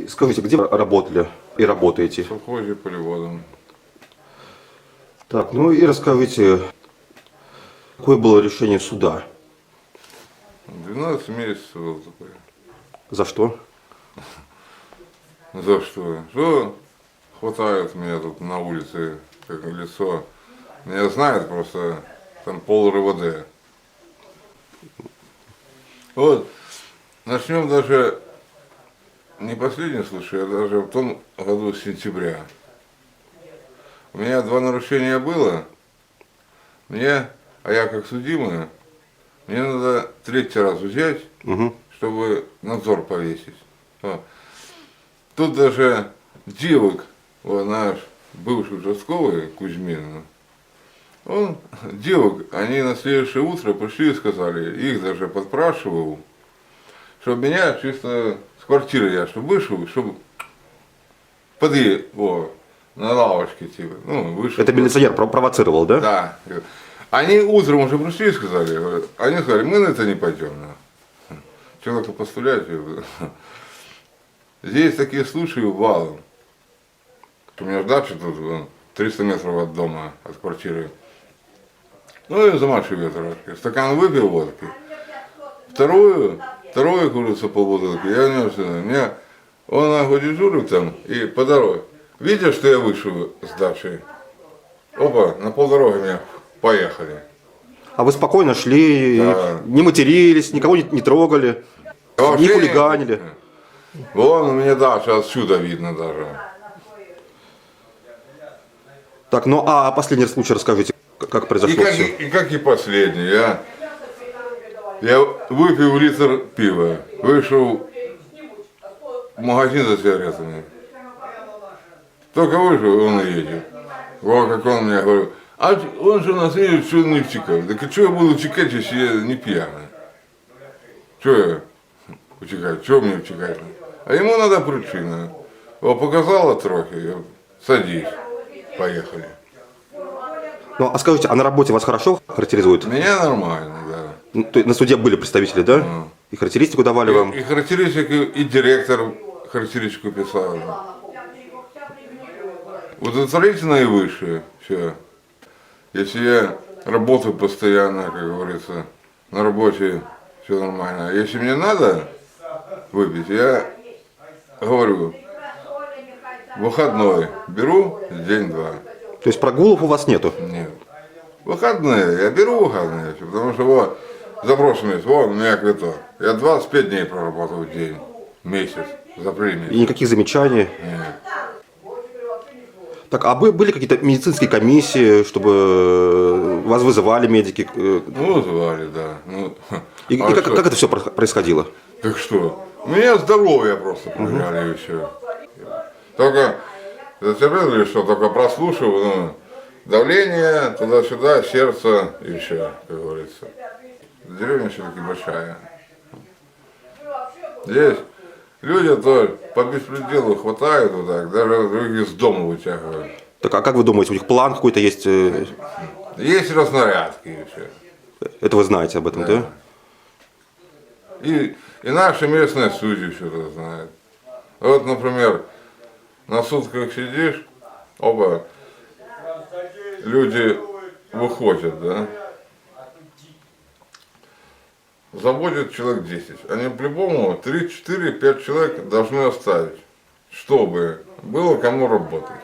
Скажите, где вы работали и работаете? В совхозе полеводом. Так, ну и расскажите, какое было решение суда? 12 месяцев был такой. За что? За что? Что хватает меня тут на улице, как лицо. Меня знают просто там пол РВД. Вот, начнем даже не последний случай, а даже в том году с сентября. У меня 2 нарушения было, а я как судимый, мне надо 3-й раз взять, чтобы надзор повесить. Вот. Тут даже девок, вот наш бывший участковый Кузьмин, девок, они на следующее утро пришли и сказали, их даже подпрашивал, чтобы меня чисто с квартиры я чтобы вышел, чтобы на лавочке типа, вышел. Это милиционер провоцировал, да? Да. Они утром уже пришли и сказали, они сказали, мы на это не пойдем. Человека пострелять. Здесь такие случаи валом. У меня дача тут 300 метров от дома, от квартиры. Ну и замачиваю ветровки. Стакан выпил водки. Вторую курица полбутылки. Я не он нахуй дежурил там и по дороге. Видишь, что я вышел с дачи? Опа, на полдороги меня поехали. А вы спокойно шли, Да. не матерились, никого не трогали, не хулиганили? Вон у меня дача отсюда видно даже. Так, ну а последний случай расскажите, как произошло все? И как и последний. Я выпил литр пива, вышел в магазин за сигаретами. Только вышел, он и едет. Вот как он мне говорил, а он же нас едет, что не втекал. Так а что я буду утекать, если я не пьяный? Что я утекать? Что мне утекать? А ему надо причина. Вот показала трохи, садись, поехали. Ну, а скажите, а на работе вас хорошо характеризуют? Меня нормально, да. Ну, то есть на суде были представители, да? И характеристику давали вам? И характеристику, и директор характеристику писал. Удовлетворительно и выше. Все. Если я работаю постоянно, как говорится, на работе все нормально. А если мне надо выпить, я говорю, выходной беру день-два. То есть прогулов у вас нету? Нет. Выходные, я беру выходные, потому что вот заброшенность, вон у меня квиток. Я 25 дней проработал в день, месяц, за премию. И никаких замечаний? Нет. Так, а были какие-то медицинские комиссии, чтобы вас вызывали медики? Ну, вызывали, да. И как это все происходило? Так что? У меня здоровье просто проверяли и все. Только зацепили, что только прослушивал, давление, туда-сюда, сердце и все, как говорится. Деревня все-таки большая. Здесь люди то по беспределу хватают вот так, даже других из дома вытягивают. Так, а как вы думаете, у них план какой-то есть? Есть разнарядки и все. Это вы знаете об этом, да? И наши местные судьи все это знают. Вот, например, на сутках сидишь, оба люди выходят, да? Заводят человек 10. Они по-любому 3, 4, 5 человек должны оставить, чтобы было кому работать.